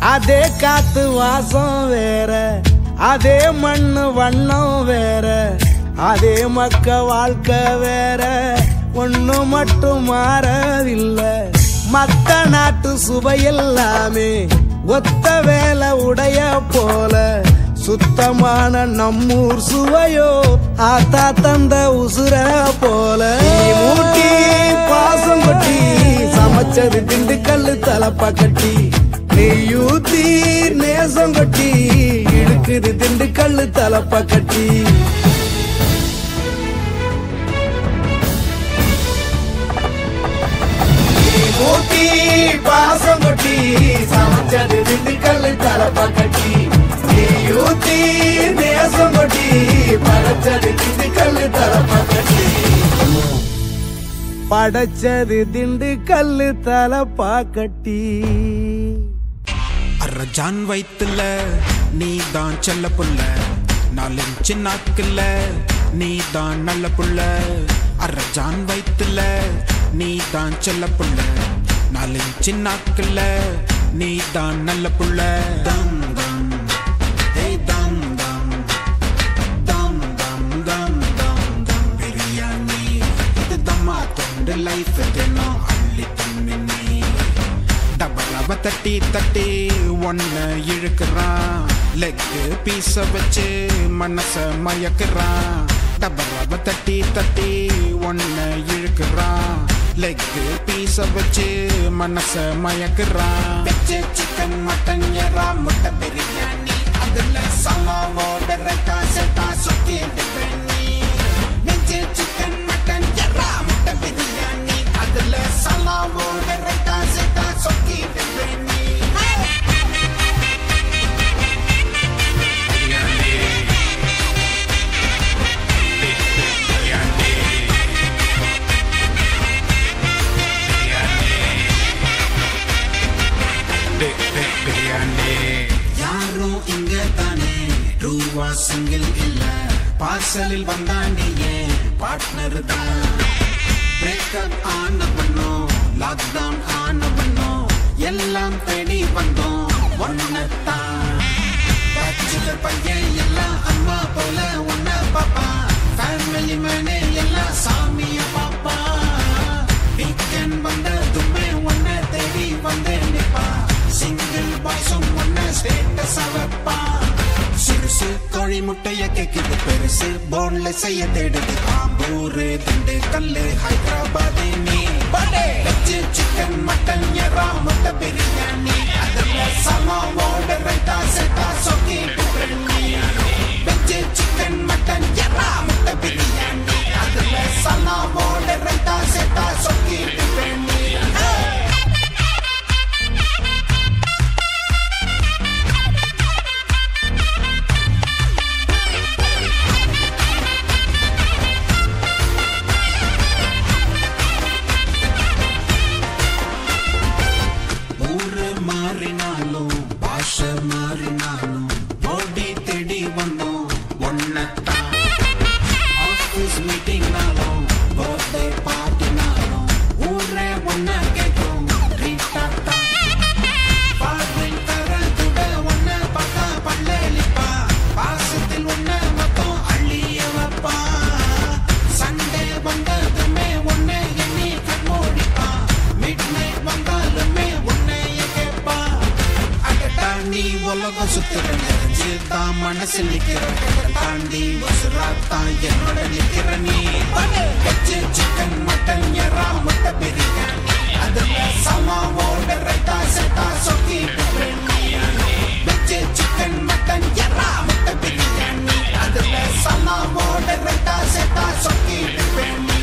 அதே காத்து வாசம் வேற, அதே மண்ணு வண்ணம் வேற, அதே மக்க வாழ்க்கை வேற, ஒண்ணு மட்டும் மாறவில்லை. மத்த நாட்டு சுவையெல்லாமே ஒத்த வேலை உடைய போல, சுத்தமான நம்மூர் சுவையோ ஆத்தா தந்த உசுர போல. மூட்டி பாசம் கொட்டி சமைச்சது திண்டுக்கல்லு தலப்பா கட்டி, நெய்யூத்தி நேசம் கொட்டி இழுக்குது திண்டுக்கல்லு தலப்பா கட்டி. மூட்டி பாசம் கொட்டி சமைச்சது திண்டுக்கல்லு தலப்பா கட்டி, நெய்யூத்தி நேசம் கொட்டி படைச்சது திண்டுக்கல்லு தலப்பா கட்டி. படைச்சது திண்டுக்கல்லு தலப்பா கட்டி. அரஜான் வயித்துல நீ தான் செல்ல புள்ள, 4 இன்ச்சு நாக்குல நீ தான் நல்ல புள்ள. அரஜான் வயித்துல நீ தான் செல்ல புள்ள, 4 இன்ச்சு நாக்குல நீ தான் நல்ல புள்ள. தம் தம் hey dum dum dum dum dum dum dum biryani இது தம்மா தொண்டு லைஃப் தெனோ அள்ளி தம்மினி. டபரவ தட்டி தட்டி ஒன்ன இழுக்கிறான், லெக்கு பீஸ வச்சு மனச மயக்கிறான். டபரவ தட்டி தட்டி ஒன்ன இழுக்கிறான், லெக்கு பீஸ வச்சு மனச மயக்கிறான். வெச்சு சிக்கன் மட்டன் எறா முட்டை பிரியாணி, அதுல சமாவோட ரெட்டா செட்டா சுத்திட்டு பண்ணி. வெச்சு சிக்கன் மட்டன் எறா முட்டை பிரியாணி, அதுல சமாவோட ரெட்டா செட்டா சுத்திட்டு பண்ணி. யாரும் இங்க தானே ரூவா சிங்கிள் இல்ல, பார்சலில் வந்தாண்டியே பார்ட்னர் தான். பிரேக்கப் ஆன பண்ணோம், லாக்டவுன் ஆன பண்ணோம், எல்லாம் தேடி வந்தோம் ஒன்னத்தான். பேச்சுலர் பையன் எல்லாம் அம்மா போல ஒன்ன பாப்பா, ஃபேமிலி மேனே எல்லாம் சாமிய பாப்பா. வீக்கெண்ட் வந்ததுமே ஒன்ன தேடி வந்து நிப்பா, சிங்கிள் பாய்ஸும் ஒன்ன ஸ்டேட்டஸ் அவப்பா. சிறுசு கோழி முட்டைய கேக்குது பெருசு, போன்ல செய்ய தேடுது ஆம்பூரு திண்டுக்கல்லு ஹைதராபாத். நீ வெச்சு சிக்கன் மட்டன் எறா முட்டை பிரியாணி, அதுல சமாவோட ரெட்டா செட்டா சொக்கிட்டு பண்ணி. வெச்சு சிக்கன் மட்டன் எறா முட்டை பிரியாணி, அதுல சமாவோட ரெட்டா செட்டா சொக்கிட்டு பண்ணி. மாறினாலும் பாஷ மாறினாலும் ஓடி தேடி வந்தோம் ஒன்னத்தான். ஆஃபீஸ் மீட்டிங்னாலும் பர்த்டே பார்ட்டினாலும் ஊரே ஒன்ன கேட்கும் ரீட்டாத்தா. பார்வையில் தரதுட ஒன்ன பார்த்தா பள்ளலிப்பா, பாசத்தில் ஒன்ன மொத்தம் அள்ளிய வைப்பா. சண்டே வந்ததுமே ஒன்ன எண்ணி கண்மூடிப்பா, மிட் நைட் வந்தாலுமே உன்னைய கேட்பா. தாண்டி உலகம் சுத்துற நெறிஞ்சுதான் மனசில் நிக்கிற, தாண்டி உசுராத்தான் என்னோட நிக்கிற நீ. வெச்சு சிக்கன் மட்டன் எறா முட்டை பிரியாணி, அதுல சமாவோட ரெட்டா செட்டா சொக்கிட்டு பண்ணி. வெச்சு சிக்கன் மட்டன் எறா முட்டை பிரியாணி, அதுல சமாவோட ரெட்டா செட்டா சொக்கிட்டு பண்ணி.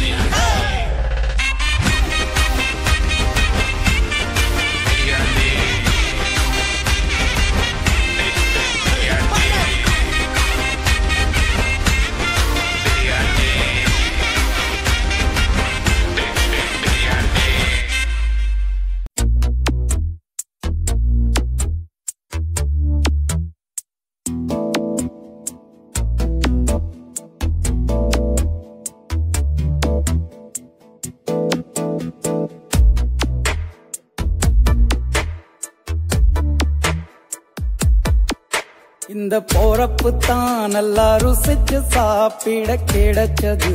இந்த போறப்பு தான் நல்லா ருசிச்சு சாப்பிட கிடைச்சது.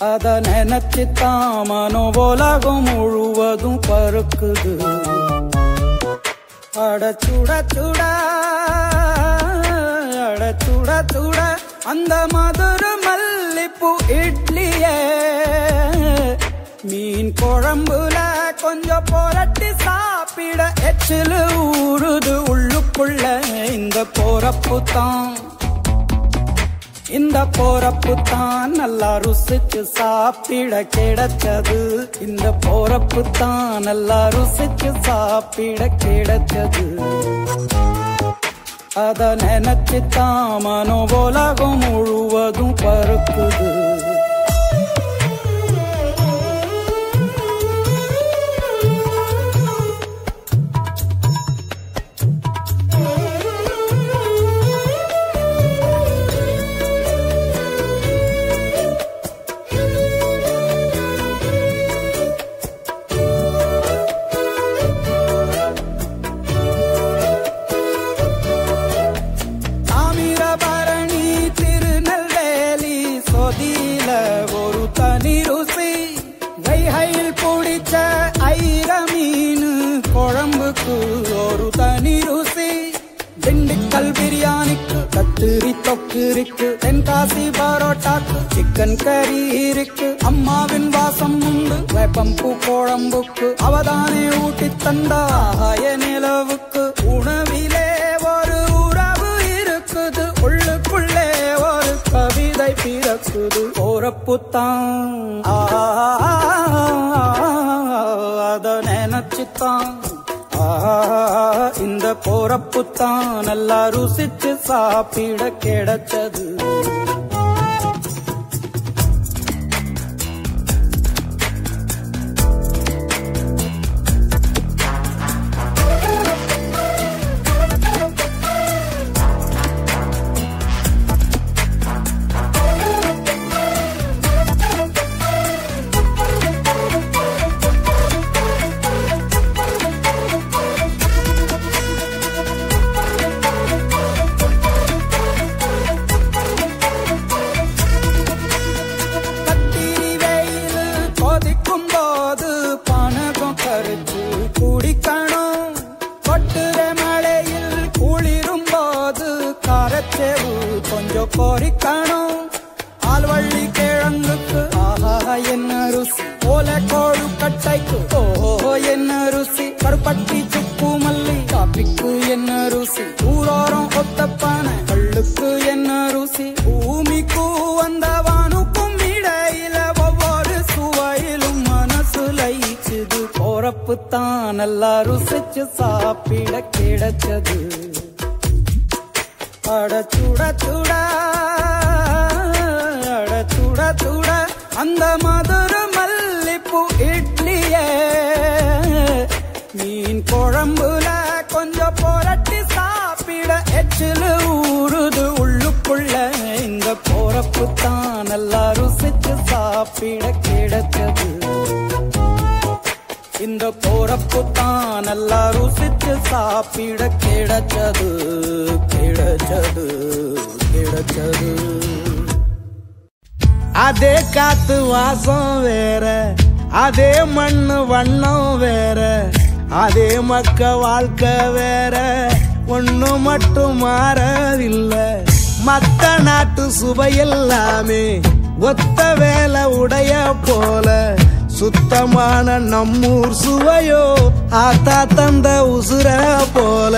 அத நினைச்சுத்தான் மனோபோலகம் முழுவதும் பருக்குது. அட சுட சுட அட சுட சுட அந்த மதுரை மல்லிப்பூ இட்லியே மீன் குழம்புல கொஞ்சம் புரட்டி சாப்பிட எச்சிலு ஊறுது உள்ளுக்குள்ள. இந்த போறப்பு தான் நல்லா ருசிச்சு சாப்பிட கிடைச்சது. இந்த போறப்பு தான் நல்லா ருசிச்சு சாப்பிட கிடைச்சது. அத நினைச்சுத்தான் மனோபோலகம் முழுவதும் பருக்குது. ஒரு தனி ருசி வைகையில் பிடிச்ச ஐர மீன் குழம்புக்கு ஒரு தனி ருசி. திண்டுக்கல் பிரியாணிக்கு கத்திரி தொக்கு இருக்கு. தென்காசி பரோட்டாக்கு சிக்கன் கறி இருக்கு. அம்மாவின் வாசம் உண்டு வேப்பம்பூ குழம்புக்கு. அவதானே ஊட்டி தந்தாய நிலவுக்கு. உணவிலே ஒரு உறவு இருக்குது. உள்ளுக்குள்ளே ஒரு கவிதை பிறக்குது. போறப்பு தான் அத நினைச்சுத்தான் இந்த போறப்பு தான் நல்லா ருசிச்சு சாப்பிட கிடைச்சது. குடிக்கணும் கொட்டுற மழையில் குளிரும் போது காரச்சேவு கொஞ்சம் பொறிக்கணும். ஆல்வள்ளி கிழங்குக்கு ஆஹா என்ன ருசி. ஓல கோழு கட்டைக்கு ஓஹோ என்ன ருசி. கருப்பட்டி சுப்பு மல்லி காப்பிக்கு என்ன ருசி. ஊரோரம் ஒத்தப்பான கள்ளுக்கு என்ன ருசி. பூமிக்கு வந்தவானுக்கும் இடையில ஒவ்வொரு சுவையிலும் மனசு லயிச்சுது. போறப்பு தான் நல்லா ருசிச்சு சாப்பிட கிடைச்சது. அட சுட சுட அட சுட சுட அந்த மதுரை மல்லிப்பூ இட்லியே மீன் குழம்புல கொஞ்சம் புரட்டி சாப்பிட எச்சிலு ஊறுது உள்ளுக்குள்ள. இந்த போறப்பு தான் நல்லா ருசிச்சு சாப்பிட கிடைச்சது. இந்த போறப்பு தான் நல்லா ருசிச்சு சாப்பிட கிடைச்சது கிடைச்சது கிடைச்சது. அதே காத்து வாசம் வேற, அதே மண்ணு வண்ணம் வேற, அதே மக்க வாழ்க்கை வேற. ஒண்ணு மட்டும் மாறவில்லை, மத்த நாட்டு சுவையெல்லாமே ஒத்த வேலை உடைய போல. சுத்தமான நம்மூர் சுவையோ ஆத்தா தந்த உசுர போல.